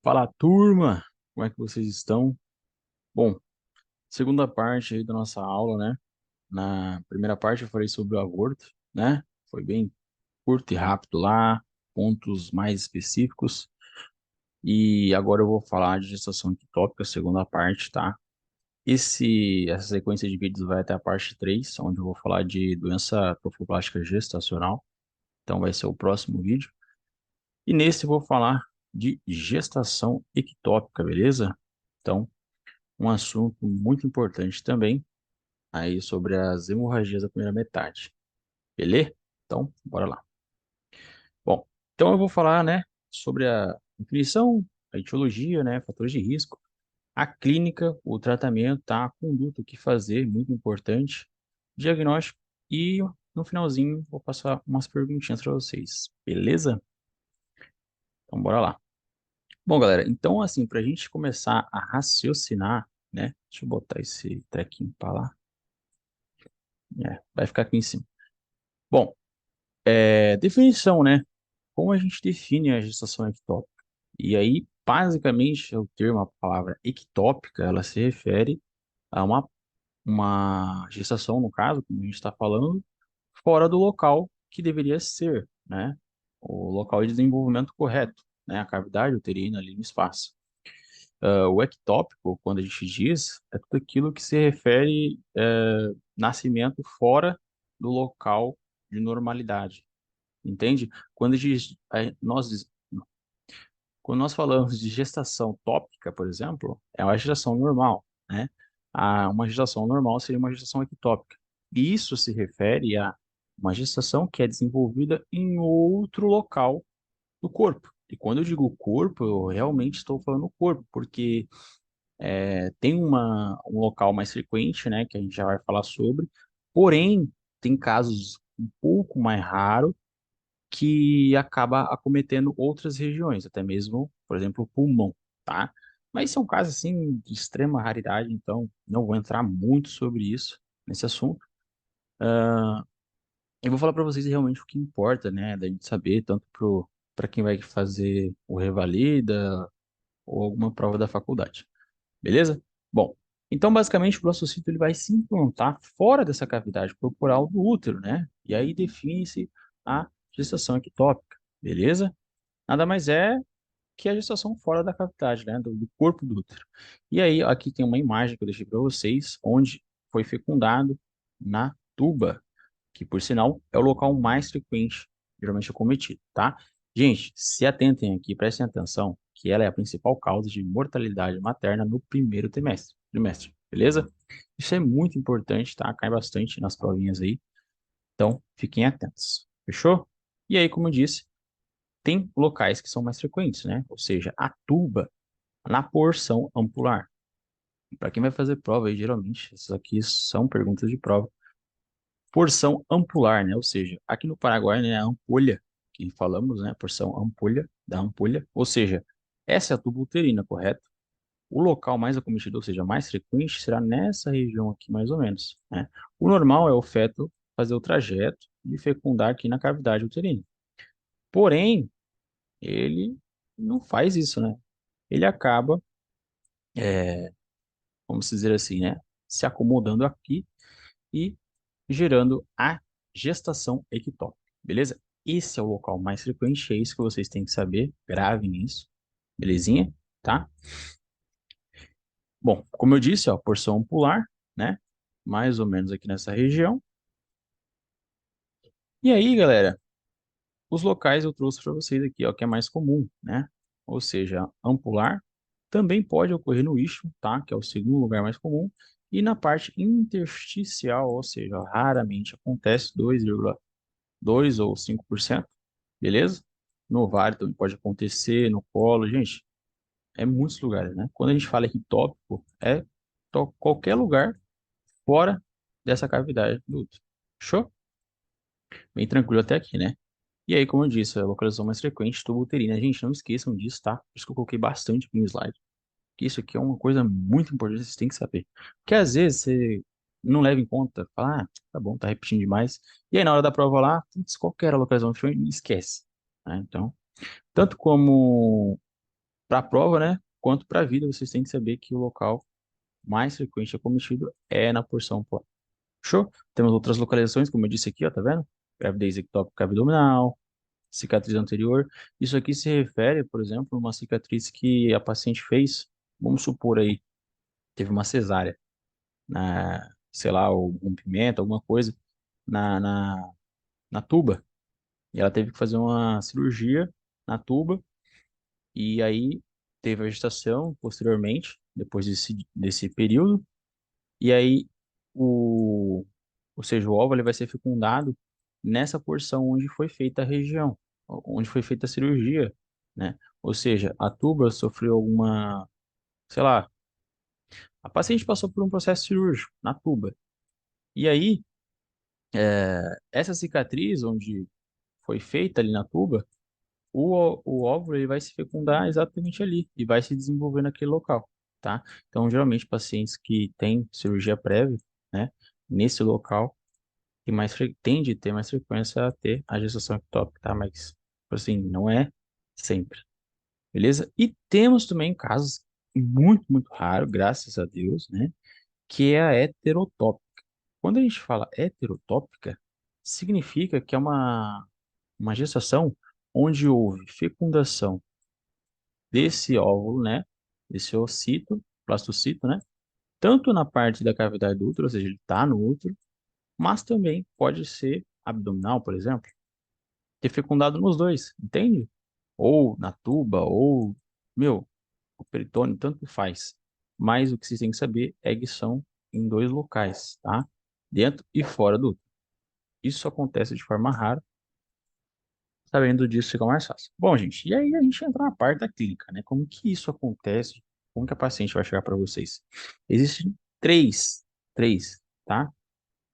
Fala, turma! Como é que vocês estão? Bom, segunda parte aí da nossa aula, né? Na primeira parte eu falei sobre o aborto, né? Foi bem curto e rápido lá, pontos mais específicos. E agora eu vou falar de gestação ectópica, segunda parte, tá? Essa sequência de vídeos vai até a parte 3, onde eu vou falar de doença trofoblástica gestacional. Então vai ser o próximo vídeo. E nesse eu vou falar de gestação ectópica, beleza? Então, um assunto muito importante também aí sobre as hemorragias da primeira metade. Beleza? Então, bora lá. Bom, então eu vou falar, né, sobre a definição, a etiologia, né, fatores de risco, a clínica, o tratamento, tá, a conduta, o que fazer, muito importante, diagnóstico e no finalzinho vou passar umas perguntinhas para vocês. Beleza? Então, bora lá. Bom, galera, então assim, para a gente começar a raciocinar, né, deixa eu botar esse trequinho para lá. Vai ficar aqui em cima. Bom, definição, né? Como a gente define a gestação ectópica? E aí, basicamente, o termo, a palavra ectópica, ela se refere a uma gestação, no caso, como a gente está falando, fora do local que deveria ser, né? O local de desenvolvimento correto, né? A cavidade uterina ali no espaço. O ectópico, quando a gente diz, é tudo aquilo que se refere nascimento fora do local de normalidade. Entende? Quando, a gente- a- nós, quando nós falamos de gestação tópica, por exemplo, é uma gestação normal, né? Uma gestação normal seria uma gestação ectópica. E isso se refere a uma gestação que é desenvolvida em outro local do corpo. E quando eu digo corpo, eu realmente estou falando corpo, porque tem um local mais frequente, né, que a gente já vai falar sobre, porém, tem casos um pouco mais raros que acaba acometendo outras regiões, até mesmo, por exemplo, o pulmão, tá? Mas são casos, assim, de extrema raridade, então não vou entrar muito sobre isso, nesse assunto. Eu vou falar para vocês realmente o que importa, né, da gente saber, tanto para quem vai fazer o Revalida ou alguma prova da faculdade, beleza? Bom, então basicamente o blastocito ele vai se implantar fora dessa cavidade corporal do útero, né? E aí define-se a gestação ectópica, beleza? Nada mais é que a gestação fora da cavidade, né, do corpo do útero. E aí, aqui tem uma imagem que eu deixei para vocês, onde foi fecundado na tuba, que por sinal é o local mais frequente, geralmente acometido, tá? Gente, se atentem aqui, prestem atenção, que ela é a principal causa de mortalidade materna no primeiro trimestre, beleza? Isso é muito importante, tá? Cai bastante nas provinhas aí, então fiquem atentos, fechou? E aí, como eu disse, tem locais que são mais frequentes, né? Ou seja, a tuba na porção ampular. Para quem vai fazer prova aí, geralmente, essas aqui são perguntas de prova. Porção ampular, né? Ou seja, aqui no Paraguai, né, a ampulha, que falamos, né? Porção ampulha, da ampulha. Ou seja, essa é a tuba uterina, correto? O local mais acometido, ou seja, mais frequente, será nessa região aqui, mais ou menos, né? O normal é o feto fazer o trajeto e fecundar aqui na cavidade uterina. Porém, ele não faz isso, né? Ele acaba, vamos dizer assim, né, se acomodando aqui e gerando a gestação ectópica, beleza? Esse é o local mais frequente, é isso que vocês têm que saber, gravem isso, belezinha? Tá? Bom, como eu disse, ó, porção ampular, né, mais ou menos aqui nessa região. E aí, galera, os locais eu trouxe para vocês aqui, ó, que é mais comum, né? Ou seja, ampular também pode ocorrer no istmo, tá? Que é o segundo lugar mais comum. E na parte intersticial, ou seja, raramente acontece 2,2 ou 5%, beleza? No ovário também pode acontecer, no colo, gente, é muitos lugares, né? Quando a gente fala ectópico, é qualquer lugar fora dessa cavidade do útero. Fechou? Bem tranquilo até aqui, né? E aí, como eu disse, a localização mais frequente, tubo uterina. Gente, não esqueçam disso, tá? Por isso que eu coloquei bastante aqui no slide. Que isso aqui é uma coisa muito importante, vocês têm que saber. Porque às vezes você não leva em conta, fala, tá bom, tá repetindo demais. E aí na hora da prova lá, putz, qual que era a localização frequente? Esquece. Né? Então, tanto como para a prova, né, quanto para a vida, vocês têm que saber que o local mais frequente acometido é na porção pulmonar. Show? Temos outras localizações, como eu disse aqui, ó, tá vendo? Gravidez ectópica abdominal, cicatriz anterior. Isso aqui se refere, por exemplo, a uma cicatriz que a paciente fez, vamos supor aí, teve uma cesárea, sei lá, ou rompimento, alguma coisa, na, na, na tuba. E ela teve que fazer uma cirurgia na tuba, e aí teve a gestação posteriormente, depois desse período, e aí o, ou seja, o óvulo ele vai ser fecundado nessa porção onde foi feita a região, onde foi feita a cirurgia, né? Ou seja, a tuba sofreu alguma, sei lá, a paciente passou por um processo cirúrgico na tuba. E aí, essa cicatriz onde foi feita ali na tuba, o óvulo ele vai se fecundar exatamente ali e vai se desenvolver naquele local, tá? Então, geralmente, pacientes que têm cirurgia prévia, né, nesse local, tende a ter mais frequência a ter a gestação ectópica, tá? Mas, assim, não é sempre, beleza? E temos também casos muito, muito raros, graças a Deus, né? Que é a heterotópica. Quando a gente fala heterotópica, significa que é uma gestação onde houve fecundação desse óvulo, né? Desse ocito, blastocito, né? Tanto na parte da cavidade do útero, ou seja, ele está no útero, mas também pode ser abdominal, por exemplo, ter fecundado nos dois, entende? Ou na tuba, ou, meu, o peritônio, tanto faz. Mas o que vocês têm que saber é que são em dois locais, tá? Dentro e fora do útero. Isso acontece de forma rara, sabendo disso fica mais fácil. Bom, gente, e aí a gente entra na parte da clínica, né? Como que isso acontece? Como que a paciente vai chegar para vocês? Existem três, tá?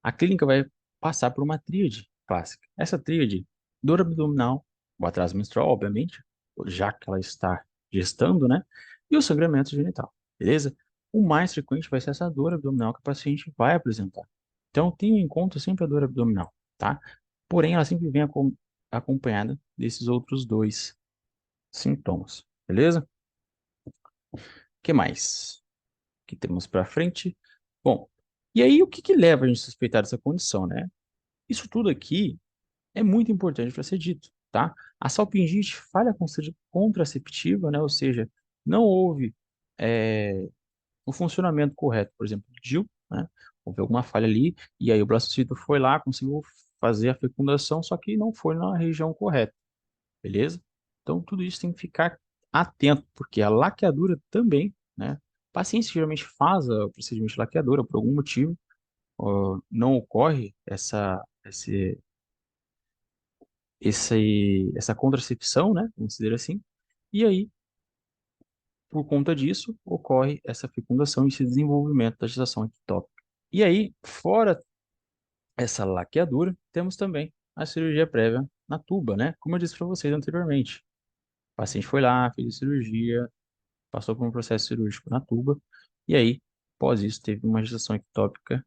A clínica vai passar por uma tríade clássica. Essa tríade, dor abdominal, o atraso menstrual, obviamente, já que ela está gestando, né? E o sangramento genital, beleza? O mais frequente vai ser essa dor abdominal que a paciente vai apresentar. Então, tenha em conta sempre a dor abdominal, tá? Porém, ela sempre vem acompanhada desses outros dois sintomas, beleza? O que mais que temos para frente? Bom, e aí o que que leva a gente a suspeitar dessa condição, né? Isso tudo aqui é muito importante para ser dito, tá? A salpingite falha contraceptiva, né? Ou seja, não houve o funcionamento correto, por exemplo, do DIU, né? Houve alguma falha ali, e aí o blastocito foi lá, conseguiu fazer a fecundação, só que não foi na região correta, beleza? Então, tudo isso tem que ficar atento, porque a laqueadura também, né? Pacientes que geralmente fazem o procedimento de laqueadura por algum motivo, não ocorre essa contracepção, né? Vamos dizer assim. E aí, por conta disso, ocorre essa fecundação e esse desenvolvimento da gestação ectópica. E aí, fora essa laqueadura, temos também a cirurgia prévia na tuba, né? Como eu disse para vocês anteriormente. O paciente foi lá, fez a cirurgia, passou por um processo cirúrgico na tuba, e aí, após isso, teve uma gestação ectópica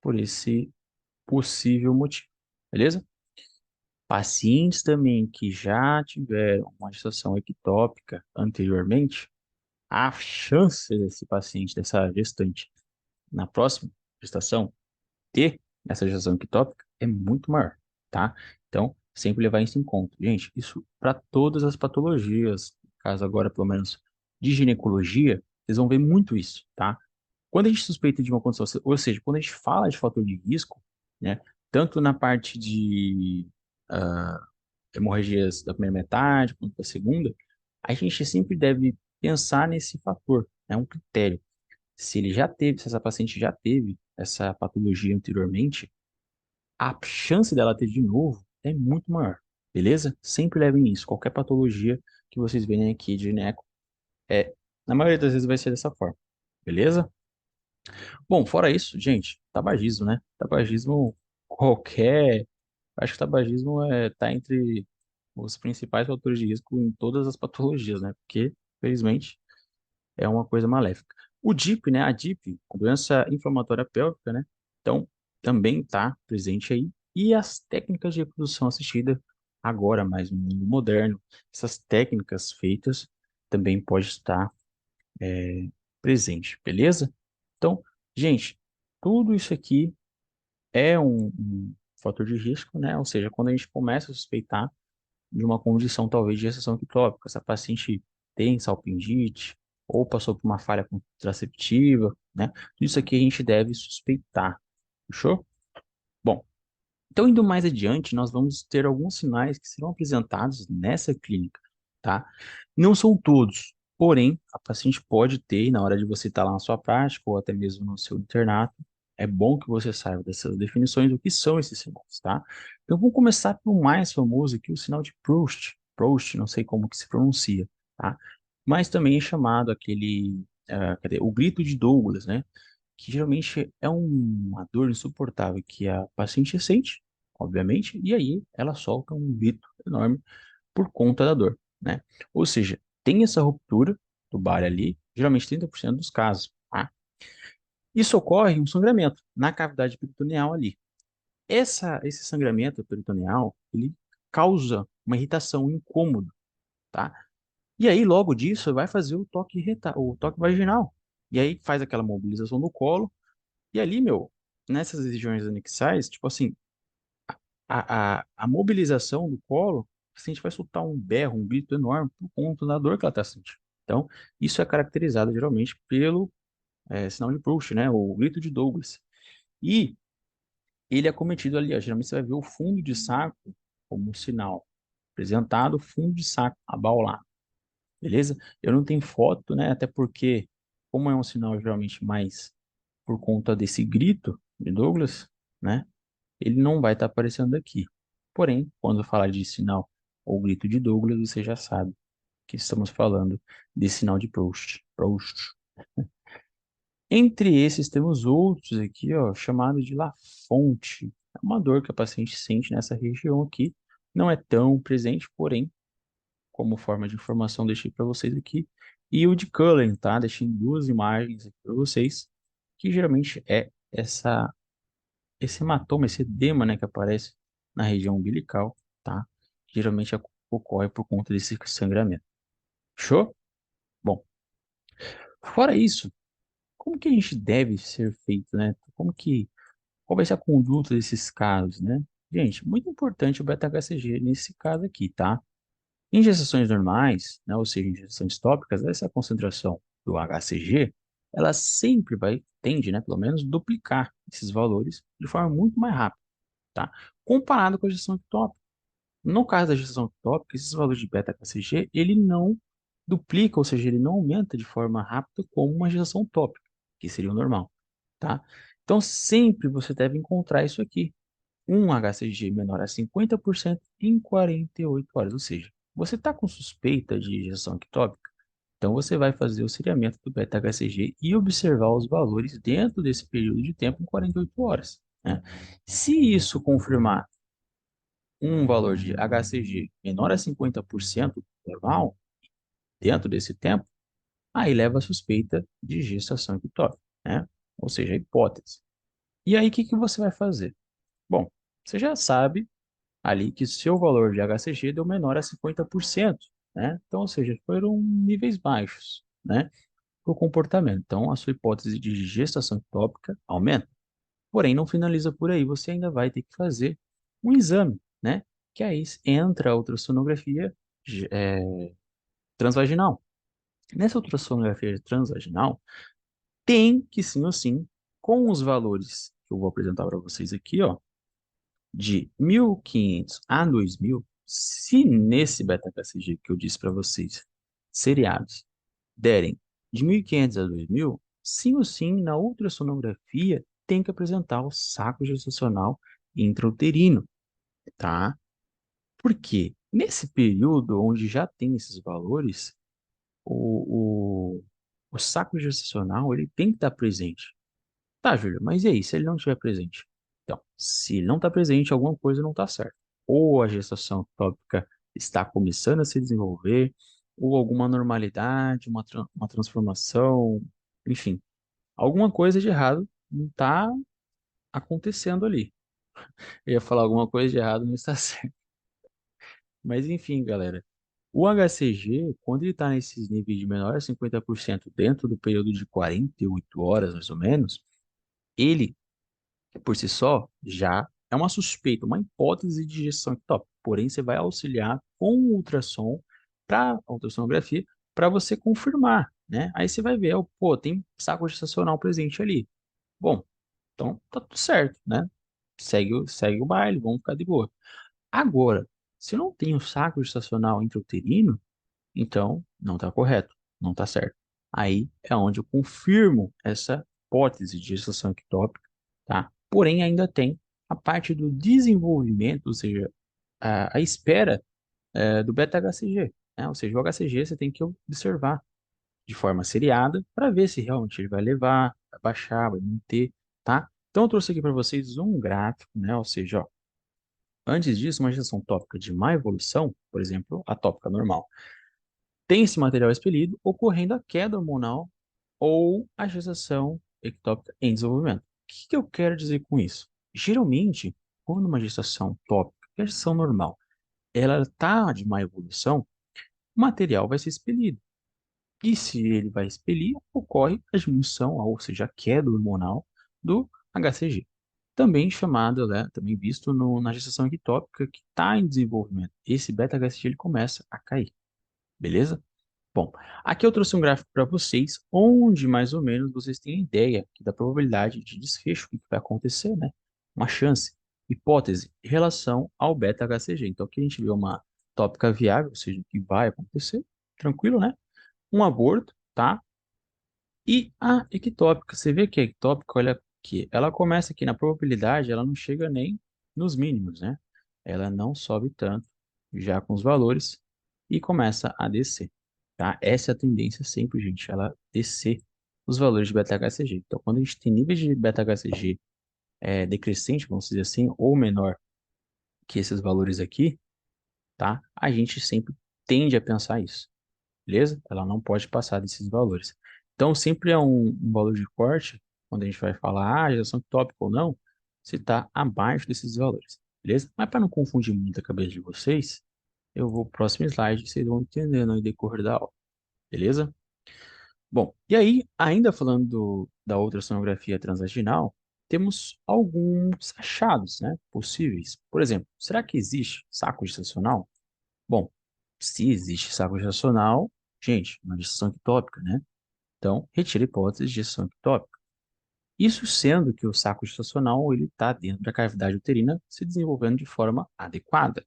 por esse possível motivo. Beleza? Pacientes também que já tiveram uma gestação ectópica anteriormente, a chance desse paciente, dessa gestante, na próxima gestação, ter essa gestação ectópica é muito maior, tá? Então, sempre levar isso em conta. Gente, isso para todas as patologias, caso agora, pelo menos, de ginecologia, vocês vão ver muito isso, tá? Quando a gente suspeita de uma condição, ou seja, quando a gente fala de fator de risco, né, tanto na parte de hemorragias da primeira metade quanto da segunda, a gente sempre deve pensar nesse fator, é um critério. Se ele já teve, se essa paciente já teve essa patologia anteriormente, a chance dela ter de novo é muito maior, beleza? Sempre levem isso. Qualquer patologia que vocês verem aqui de gineco, na maioria das vezes vai ser dessa forma, beleza? Bom, fora isso, gente, tabagismo, né? Tabagismo, qualquer. Acho que tabagismo tá entre os principais fatores de risco em todas as patologias, né? Porque, felizmente, é uma coisa maléfica. O DIP, né? A DIP, a doença inflamatória pélvica, né? Então, também está presente aí. E as técnicas de reprodução assistida, agora mais no mundo moderno, essas técnicas feitas também pode estar presente, beleza? Então, gente, tudo isso aqui é um fator de risco, né? Ou seja, quando a gente começa a suspeitar de uma condição talvez de gestação ectópica, essa paciente tem salpingite ou passou por uma falha contraceptiva, né? Tudo isso aqui a gente deve suspeitar, fechou? Bom, então indo mais adiante, nós vamos ter alguns sinais que serão apresentados nessa clínica, tá? Não são todos, porém, a paciente pode ter, na hora de você estar lá na sua prática ou até mesmo no seu internato, é bom que você saiba dessas definições, o que são esses sinais, tá? Então vamos começar pelo mais famoso aqui, o sinal de Proust. Proust, não sei como que se pronuncia, tá? Mas também é chamado aquele, cadê? O grito de Douglas, né? Que geralmente é uma dor insuportável que a paciente sente, obviamente, e aí ela solta um grito enorme por conta da dor, né? Ou seja, tem essa ruptura do bar ali, geralmente 30% dos casos, tá? Isso ocorre um sangramento na cavidade peritoneal ali. Esse sangramento peritoneal, ele causa uma irritação, um incômodo, tá? E aí, logo disso, vai fazer o toque vaginal. E aí faz aquela mobilização do colo. E ali, meu, nessas regiões anexais, tipo assim, a mobilização do colo, o paciente vai soltar um berro, um grito enorme por conta da dor que ela está sentindo. Então, isso é caracterizado geralmente pelo sinal de Proust, né? O grito de Douglas. E ele é cometido ali, ó, geralmente você vai ver o fundo de saco como um sinal apresentado, fundo de saco abaulado, beleza? Eu não tenho foto, né? Até porque, como é um sinal geralmente mais por conta desse grito de Douglas, né? Ele não vai estar aparecendo aqui. Porém, quando eu falar de sinal ou grito de Douglas, você já sabe que estamos falando de sinal de Proust. Proust. Entre esses, temos outros aqui, ó, chamado de Lafonte. É uma dor que a paciente sente nessa região aqui. Não é tão presente, porém, como forma de informação, deixei para vocês aqui. E o de Cullen, tá? Deixei duas imagens aqui para vocês, que geralmente é esse hematoma, esse edema, né, que aparece na região umbilical, tá? Geralmente ocorre por conta desse sangramento. Show? Bom, fora isso, como que a gente deve ser feito, né? Qual vai ser a conduta desses casos, né? Gente, muito importante o beta-HCG nesse caso aqui, tá? Em gestações normais, né, ou seja, em gestações tópicas, essa concentração do HCG, ela sempre tende, né, pelo menos, duplicar esses valores de forma muito mais rápida, tá? Comparado com a gestação ectópica. No caso da gestação ectópica, esses valores de beta-HCG, ele não duplica, ou seja, ele não aumenta de forma rápida como uma gestação tópica, que seria o normal, tá? Então, sempre você deve encontrar isso aqui, um HCG menor a 50% em 48 horas, ou seja, você está com suspeita de gestação ectópica, então você vai fazer o seriamento do beta-HCG e observar os valores dentro desse período de tempo em 48 horas, né? Se isso confirmar um valor de HCG menor a 50% normal, dentro desse tempo, aí leva a suspeita de gestação ectópica, né? Ou seja, a hipótese. E aí, o que que você vai fazer? Bom, você já sabe ali que seu valor de HCG deu menor a 50%, né? Então, ou seja, foram níveis baixos, né? Para o comportamento. Então, a sua hipótese de gestação ectópica aumenta. Porém, não finaliza por aí, você ainda vai ter que fazer um exame, né? Que aí entra a ultrassonografia transvaginal. Nessa ultrassonografia transvaginal, tem que sim ou sim, com os valores que eu vou apresentar para vocês aqui, ó, de 1.500 a 2.000, se nesse beta-HCG que eu disse para vocês, seriados, derem de 1.500 a 2.000, sim ou sim, na ultrassonografia, tem que apresentar o saco gestacional intrauterino, tá? Por quê? Nesse período onde já tem esses valores, o, o, o saco gestacional ele tem que estar presente. Tá, Júlio, mas e aí, se ele não estiver presente? Então, se ele não está presente, alguma coisa não está certa. Ou a gestação ectópica está começando a se desenvolver, ou alguma anormalidade, uma transformação, enfim, alguma coisa de errado não está acontecendo ali. Eu ia falar alguma coisa de errado, não está certo. Mas enfim, galera. O HCG, quando ele está nesses níveis de menor a 50% dentro do período de 48 horas, mais ou menos, ele, por si só, já é uma suspeita, uma hipótese de gestão ectópica. Porém, você vai auxiliar com o ultrassom para ultrassonografia para você confirmar, né? Aí você vai ver, ó, pô, tem saco gestacional presente ali. Bom, então tá tudo certo, né? Segue o baile, vamos ficar de boa. Agora, se não tem o saco gestacional intrauterino, então não está correto, não está certo. Aí é onde eu confirmo essa hipótese de gestação ectópica, tá? Porém, ainda tem a parte do desenvolvimento, ou seja, a espera do beta-HCG, né? Ou seja, o HCG você tem que observar de forma seriada para ver se realmente ele vai levar, vai baixar, vai manter, tá? Então, eu trouxe aqui para vocês um gráfico, né? Ou seja, ó, antes disso, uma gestação tópica de má evolução, por exemplo, a tópica normal, tem esse material expelido, ocorrendo a queda hormonal ou a gestação ectópica em desenvolvimento. O que que eu quero dizer com isso? Geralmente, quando uma gestação tópica, que é a gestação normal, ela está de má evolução, o material vai ser expelido. E se ele vai expelir, ocorre a diminuição, ou seja, a queda hormonal do HCG. Também chamado, né, também visto na gestação ectópica que está em desenvolvimento. Esse beta-HCG ele começa a cair, beleza? Bom, aqui eu trouxe um gráfico para vocês, onde mais ou menos vocês têm ideia aqui da probabilidade de desfecho, o que vai acontecer, né? Uma chance, hipótese, em relação ao beta-HCG. Então, aqui a gente vê uma tópica viável, ou seja, o que vai acontecer, tranquilo, né? Um aborto, tá? E a ectópica, você vê que a ectópica, olha aqui, ela começa aqui na probabilidade, ela não chega nem nos mínimos, né? Ela não sobe tanto, já com os valores, e começa a descer, tá? Essa é a tendência sempre, gente, ela descer os valores de beta-HCG. Então, quando a gente tem níveis de beta-HCG decrescente, vamos dizer assim, ou menor que esses valores aqui, tá? A gente sempre tende a pensar isso, beleza? Ela não pode passar desses valores. Então, sempre é um valor de corte, quando a gente vai falar, geração tópica ou não, se está abaixo desses valores, beleza? Mas para não confundir muito a cabeça de vocês, eu vou pro próximo slide, vocês vão entendendo aí no decorrer da aula, beleza? Bom, e aí, ainda falando da ultrassonografia transvaginal, temos alguns achados, né, possíveis. Por exemplo, será que existe saco gestacional? Bom, se existe saco gestacional, gente, uma gestação ectópica, né? Então, retira a hipótese de gestação ectópica. Isso sendo que o saco gestacional ele está dentro da cavidade uterina se desenvolvendo de forma adequada.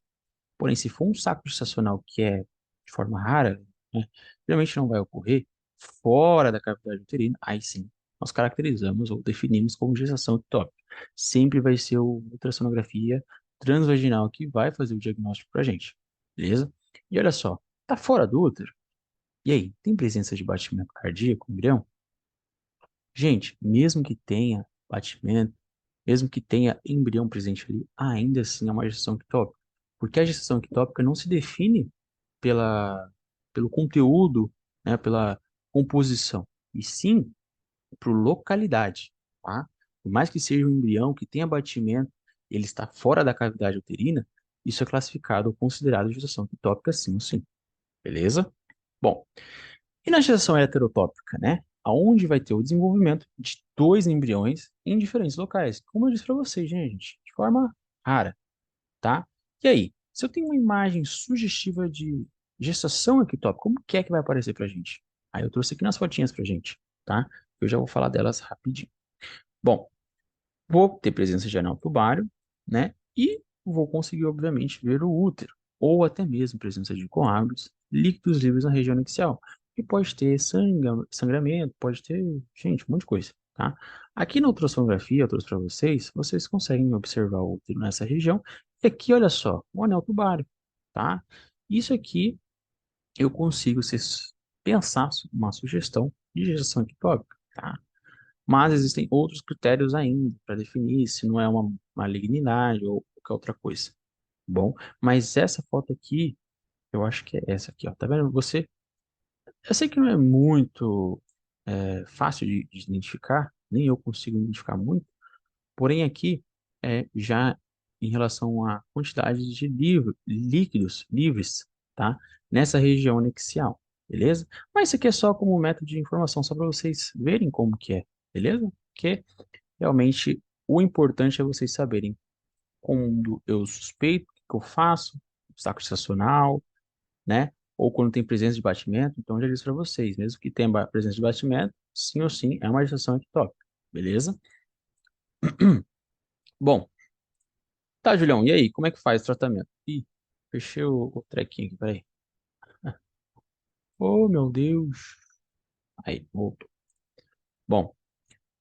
Porém, se for um saco gestacional que é de forma rara, né, geralmente não vai ocorrer fora da cavidade uterina, aí sim, nós caracterizamos ou definimos como gestação ectópica. Sempre vai ser o ultrassonografia transvaginal que vai fazer o diagnóstico para a gente, beleza? E olha só, tá fora do útero? E aí, tem presença de batimento cardíaco, embrião? Gente, mesmo que tenha batimento, mesmo que tenha embrião presente ali, ainda assim é uma gestação ectópica. Porque a gestação ectópica não se define pelo conteúdo, né, pela composição, e sim por localidade, tá? Por mais que seja um embrião que tenha batimento, ele está fora da cavidade uterina, isso é classificado ou considerado gestação ectópica sim ou sim, beleza? Bom, e na gestação heterotópica, né? Aonde vai ter o desenvolvimento de dois embriões em diferentes locais. Como eu disse para vocês, gente, de forma rara, tá? E aí, se eu tenho uma imagem sugestiva de gestação ectópica, como que é que vai aparecer pra gente? Aí eu trouxe aqui nas fotinhas pra gente, tá? Eu já vou falar delas rapidinho. Bom, vou ter presença de anel tubário, né? E vou conseguir, obviamente, ver o útero, ou até mesmo presença de coágulos, líquidos livres na região axial. E pode ter sangramento, pode ter, gente, um monte de coisa, tá? Aqui na ultrassonografia, eu trouxe para vocês, vocês conseguem observar o útero nessa região. E aqui, olha só, o anel tubário, tá? Isso aqui eu consigo pensar uma sugestão de gestação ectópica, tá? Mas existem outros critérios ainda para definir se não é uma malignidade ou qualquer outra coisa. Bom, mas essa foto aqui, eu acho que é essa aqui, ó. Tá vendo? Eu sei que não é muito fácil de identificar, nem eu consigo identificar muito, porém aqui já em relação à quantidade de líquidos livres tá? Nessa região anexial, beleza? Mas isso aqui é só como método de informação, só para vocês verem como que é, beleza? Porque realmente o importante é vocês saberem quando eu suspeito, o que que eu faço, obstáculo estacional, né? Ou quando tem presença de batimento, então eu já disse para vocês, mesmo que tenha presença de batimento, sim ou sim, é uma agitação ectópica, beleza? Bom, tá, Julião, e aí, como é que faz o tratamento? Ih, fechei o trequinho aqui, peraí. Oh, meu Deus. Aí, voltou. Bom,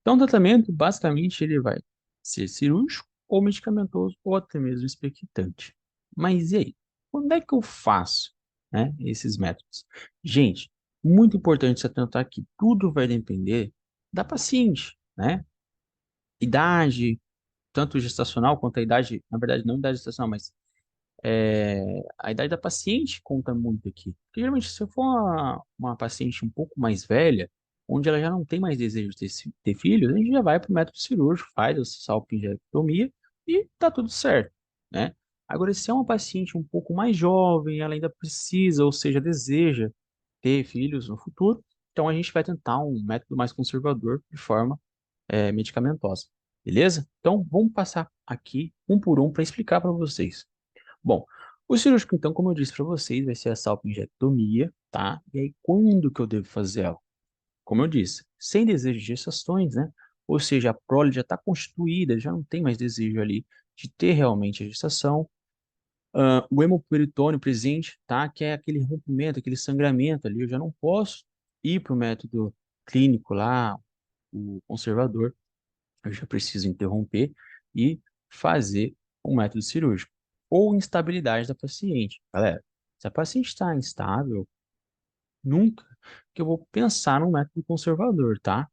então o tratamento, basicamente, ele vai ser cirúrgico ou medicamentoso ou até mesmo expectante. Mas e aí? Quando é que eu faço, né, esses métodos? Gente, muito importante se atentar que tudo vai depender da paciente, né? Idade, tanto gestacional quanto a idade, na verdade, não idade gestacional, mas a idade da paciente conta muito aqui. Porque geralmente, se eu for uma paciente um pouco mais velha, onde ela já não tem mais desejo de ter filhos, a gente já vai para o método cirúrgico, faz a salpingectomia e tá tudo certo, né? Agora, se é uma paciente um pouco mais jovem, ela ainda precisa, ou seja, deseja ter filhos no futuro, então a gente vai tentar um método mais conservador de forma medicamentosa, beleza? Então, vamos passar aqui um por um para explicar para vocês. Bom, o cirúrgico, então, como eu disse para vocês, vai ser a salpingectomia, tá? E aí, quando que eu devo fazer ela? Como eu disse, sem desejo de gestações, né? Ou seja, a prole já está constituída, já não tem mais desejo ali de ter realmente a gestação. O hemoperitônio presente, tá? Que é aquele rompimento, aquele sangramento ali, eu já não posso ir para o método clínico lá, o conservador, eu já preciso interromper e fazer um método cirúrgico. Ou instabilidade da paciente. Galera, se a paciente está instável, nunca que eu vou pensar num método conservador, tá?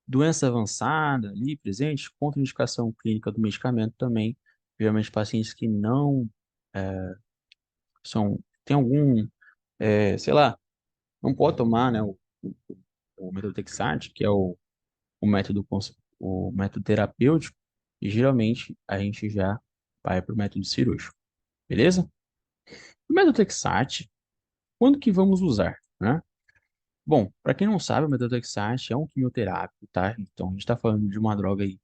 Doença avançada ali presente, contraindicação clínica do medicamento também. Geralmente pacientes que não tem algum, sei lá, não pode tomar, né, o methotrexate, que é o método terapêutico, e geralmente a gente já vai para o método cirúrgico, beleza? O methotrexate, quando que vamos usar, né? Bom, para quem não sabe, o methotrexate é um quimioterápico, tá? Então a gente está falando de uma droga aí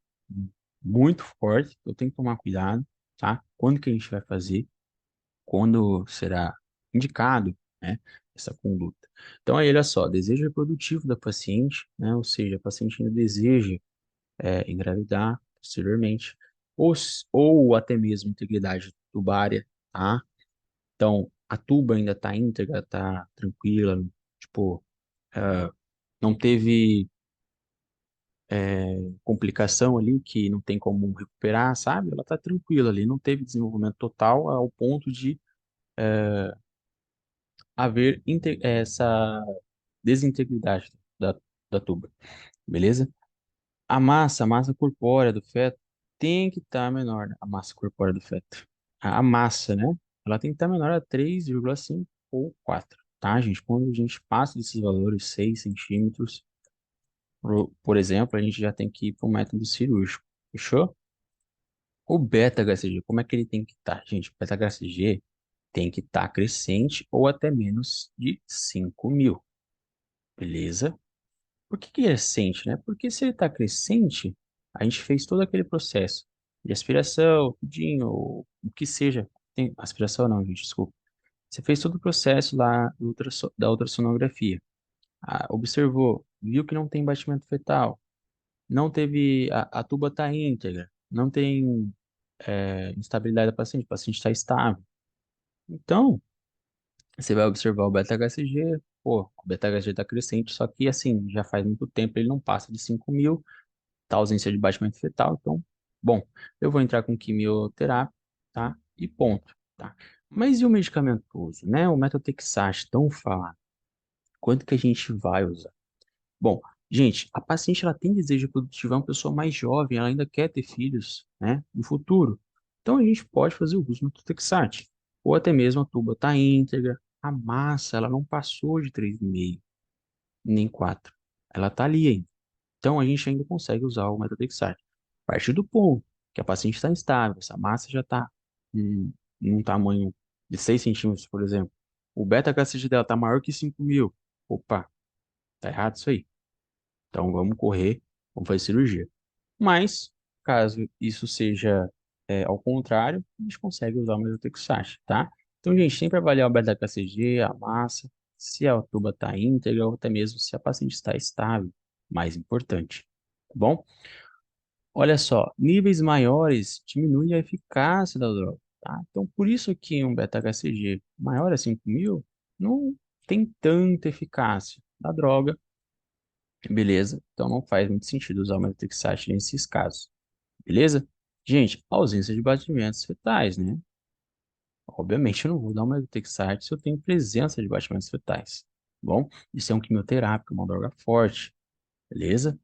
muito forte, eu tenho que tomar cuidado, tá? Quando que a gente vai fazer, quando será indicado, né, essa conduta. Então aí, olha só, desejo reprodutivo da paciente, né? Ou seja, a paciente ainda deseja engravidar posteriormente, ou até mesmo integridade tubária, tá? Então, a tuba ainda está íntegra, está tranquila, tipo, não teve complicação ali que não tem como recuperar, sabe? Ela está tranquila ali, não teve desenvolvimento total ao ponto de haver essa desintegridade da tuba, beleza? A massa corpórea do feto tem que estar menor, né? A massa corpórea do feto. A massa, né? Ela tem que estar menor a 3,5 ou 4, tá, gente? Quando a gente passa desses valores, 6 centímetros, por exemplo, a gente já tem que ir para o método cirúrgico, fechou? O beta-HCG, como é que ele tem que estar? Gente, o beta-HCG tem que estar crescente ou até menos de 5.000, beleza? Por que que é crescente, né? Porque se ele está crescente, a gente fez todo aquele processo de aspiração, tudinho, ou o que seja. Aspiração não, gente, desculpa. Você fez todo o processo lá da ultrassonografia. Ah, observou, viu que não tem batimento fetal, não teve, a tuba está íntegra, não tem instabilidade da paciente, o paciente está estável. Então, você vai observar o beta-HCG, pô, o beta-HCG está crescente, só que assim, já faz muito tempo ele não passa de 5.000, tá ausência de batimento fetal, então, bom, eu vou entrar com quimioterapia, tá? E ponto, tá? Mas e o medicamentoso, né? O metotrexate, tão falado, quanto que a gente vai usar? Bom, gente, a paciente ela tem desejo reprodutivo, é uma pessoa mais jovem, ela ainda quer ter filhos, né, no futuro. Então a gente pode fazer o uso do metotrexate, ou até mesmo a tuba está íntegra, a massa ela não passou de 3,5 nem 4, ela está ali ainda. Então a gente ainda consegue usar o metotrexate. A partir do ponto que a paciente está instável, essa massa já está num tamanho de 6 centímetros, por exemplo, o beta-HCG dela tá maior que 5.000. Opa, tá errado isso aí. Então vamos correr, vamos fazer cirurgia. Mas, caso isso seja ao contrário, a gente consegue usar o mesotrexate, tá? Então, gente, sempre avaliar o beta-HCG, a massa, se a tuba está íntegra ou até mesmo se a paciente está estável, mais importante, tá bom? Olha só, níveis maiores diminuem a eficácia da droga, tá? Então, por isso que um beta-HCG maior a 5.000 não tem tanta eficácia da droga, beleza? Então, não faz muito sentido usar o mesotrexate nesses casos, beleza? Gente, ausência de batimentos fetais, né? Obviamente, eu não vou dar uma methotrexate se eu tenho presença de batimentos fetais, tá bom? Isso é um quimioterápico, uma droga forte, beleza?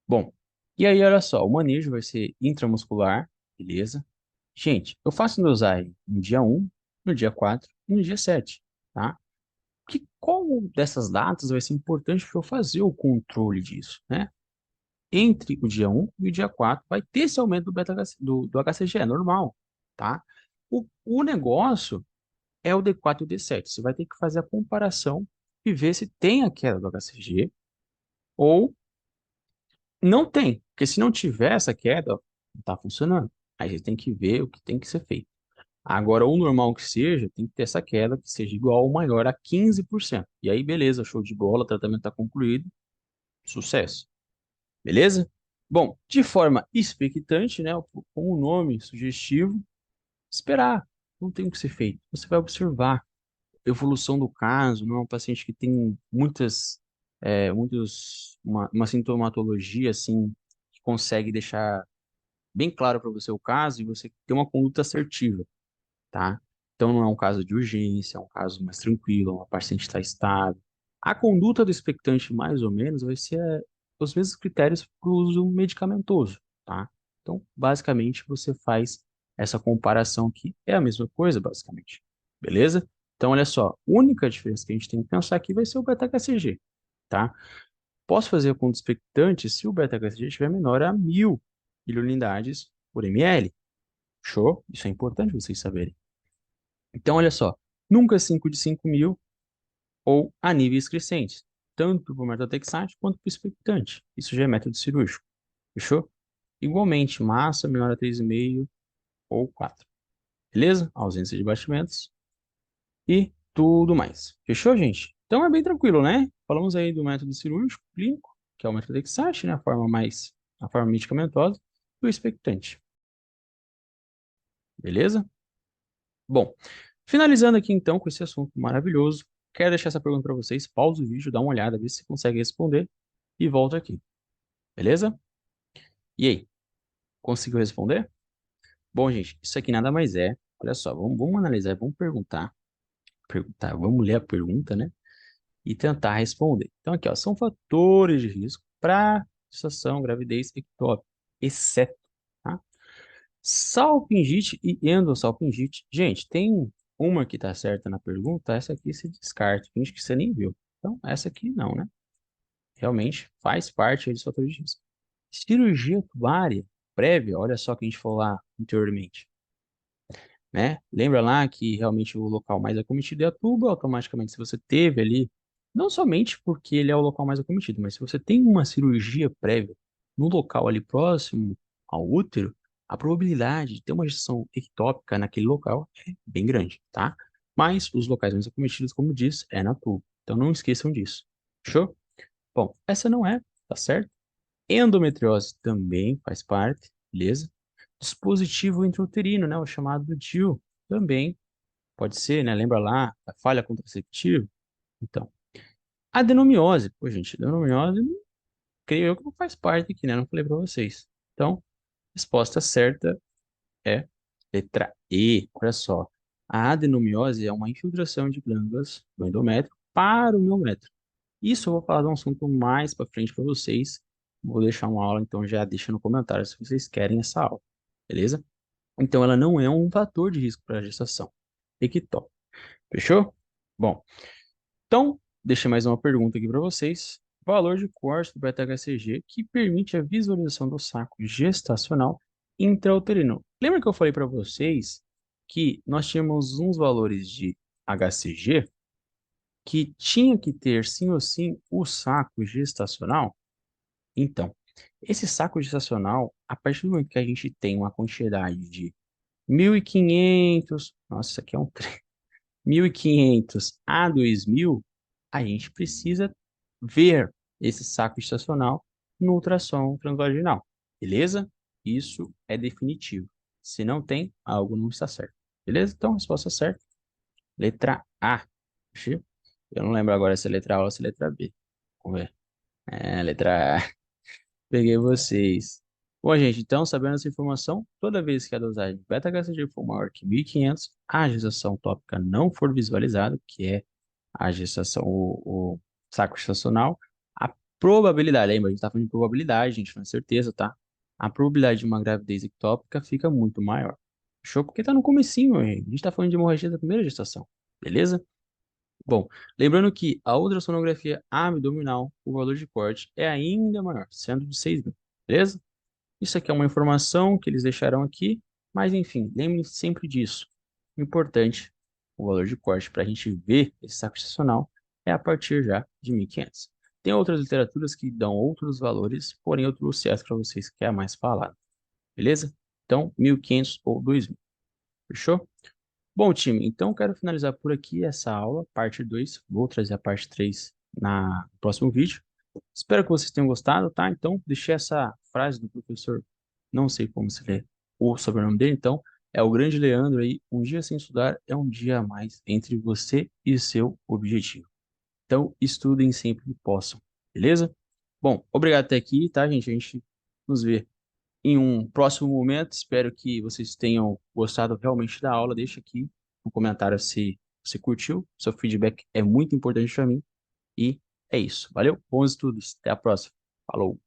Bom, e aí, olha só, o manejo vai ser intramuscular, beleza? Gente, eu faço dosagem no dia 1, no dia 4 e no dia 7, tá? Qual dessas datas vai ser importante para eu fazer o controle disso, né? Entre o dia 1 e o dia 4 vai ter esse aumento do do HCG, é normal, tá? O negócio é o D4 e o D7. Você vai ter que fazer a comparação e ver se tem a queda do HCG ou não tem. Porque se não tiver essa queda, ó, não está funcionando. Aí você tem que ver o que tem que ser feito. Agora, o normal que seja, tem que ter essa queda que seja igual ou maior a 15%. E aí, beleza, show de bola, o tratamento está concluído, sucesso. Beleza? Bom, de forma expectante, né, com o nome sugestivo, esperar. Não tem o que ser feito. Você vai observar evolução do caso, não é um paciente que tem uma sintomatologia assim, que consegue deixar bem claro para você o caso e você ter uma conduta assertiva, tá? Então não é um caso de urgência, é um caso mais tranquilo, uma paciente está estável. A conduta do expectante, mais ou menos, vai ser os mesmos critérios para o uso medicamentoso, tá? Então, basicamente, você faz essa comparação que é a mesma coisa, basicamente. Beleza? Então, olha só, a única diferença que a gente tem que pensar aqui vai ser o beta-HCG, tá? Posso fazer a conduta expectante se o beta-HCG estiver menor a 1.000 miliunidades por ml. Show? Isso é importante vocês saberem. Então, olha só, nunca 5 de 5.000 ou a níveis crescentes, tanto para o metotrexate quanto para o expectante. Isso já é método cirúrgico. Fechou? Igualmente, massa menor a 3,5 ou 4. Beleza? Ausência de batimentos e tudo mais. Fechou, gente? Então é bem tranquilo, né? Falamos aí do método cirúrgico clínico, que é o método Texact, né? A forma medicamentosa, e o expectante. Beleza? Bom, finalizando aqui então com esse assunto maravilhoso, quero deixar essa pergunta para vocês. Pausa o vídeo, dá uma olhada, vê se você consegue responder e volta aqui. Beleza? E aí, conseguiu responder? Bom, gente, isso aqui nada mais é. Olha só, vamos analisar, vamos perguntar, vamos ler a pergunta, né? E tentar responder. Então, aqui, ó, são fatores de risco para gestação, gravidez ectópica, exceto, tá? Salpingite e endossalpingite. Gente, tem uma que tá certa na pergunta, essa aqui se descarta, finge que você nem viu. Então, essa aqui não, né? Realmente faz parte aí dos fatores de risco. Cirurgia tubária prévia, olha só que a gente falou lá anteriormente, né? Lembra lá que realmente o local mais acometido é a tuba, automaticamente se você teve ali, não somente porque ele é o local mais acometido, mas se você tem uma cirurgia prévia no local ali próximo ao útero, a probabilidade de ter uma gestação ectópica naquele local é bem grande, tá? Mas os locais mais acometidos, como diz, é na tuba. Então não esqueçam disso. Fechou? Bom, essa não é, tá certo? Endometriose também faz parte, beleza? Dispositivo intrauterino, né, o chamado DIU, também pode ser, né? Lembra lá a falha contraceptiva? Então, adenomiose, pô, gente, adenomiose, creio eu que não faz parte aqui, né? Não falei para vocês. Então, resposta certa é letra E. Olha só, a adenomiose é uma infiltração de glândulas do endométrio para o miométrio. Isso eu vou falar de um assunto mais para frente para vocês. Vou deixar uma aula, então já deixa no comentário se vocês querem essa aula, beleza? Então ela não é um fator de risco para a gestação. Ectópica. Fechou? Bom, então deixa mais uma pergunta aqui para vocês. Valor de corte do beta-HCG que permite a visualização do saco gestacional intrauterino. Lembra que eu falei para vocês que nós tínhamos uns valores de HCG que tinha que ter sim ou sim o saco gestacional? Então, esse saco gestacional, a partir do momento que a gente tem uma quantidade de 1.500, nossa, isso aqui é um 1.500 a 2.000, a gente precisa ver esse saco gestacional no ultrassom transvaginal, beleza? Isso é definitivo. Se não tem, algo não está certo, beleza? Então, a resposta certa, letra A. Ixi, eu não lembro agora se é letra A ou se é letra B. Vamos ver. É, letra A. Peguei vocês. Bom, gente, então, sabendo essa informação, toda vez que a dosagem de beta-HCG for maior que 1.500, a gestação tópica não for visualizada, que é a gestação, o saco gestacional, a probabilidade, lembra, a gente está falando de probabilidade, gente, não é certeza, tá? A probabilidade de uma gravidez ectópica fica muito maior. Fechou? Porque tá no comecinho, hein? A gente tá falando de hemorragia da primeira gestação, beleza? Bom, lembrando que a ultrassonografia abdominal, o valor de corte é ainda maior, sendo de 6.000, beleza? Isso aqui é uma informação que eles deixaram aqui, mas enfim, lembre-se sempre disso. Importante, o valor de corte para a gente ver esse saco gestacional é a partir já de 1.500. Tem outras literaturas que dão outros valores, porém eu trouxe essa para vocês que é a mais falada, beleza? Então, 1.500 ou 2.000, fechou? Bom, time, então quero finalizar por aqui essa aula, parte 2. Vou trazer a parte 3 no próximo vídeo. Espero que vocês tenham gostado, tá? Então, deixei essa frase do professor, não sei como se lê o sobrenome dele, então, é o grande Leandro aí, um dia sem estudar é um dia a mais entre você e seu objetivo. Então, estudem sempre que possam, beleza? Bom, obrigado até aqui, tá, gente? A gente nos vê em um próximo momento. Espero que vocês tenham gostado realmente da aula. Deixa aqui no comentário se você curtiu. Seu feedback é muito importante para mim. E é isso. Valeu, bons estudos. Até a próxima. Falou.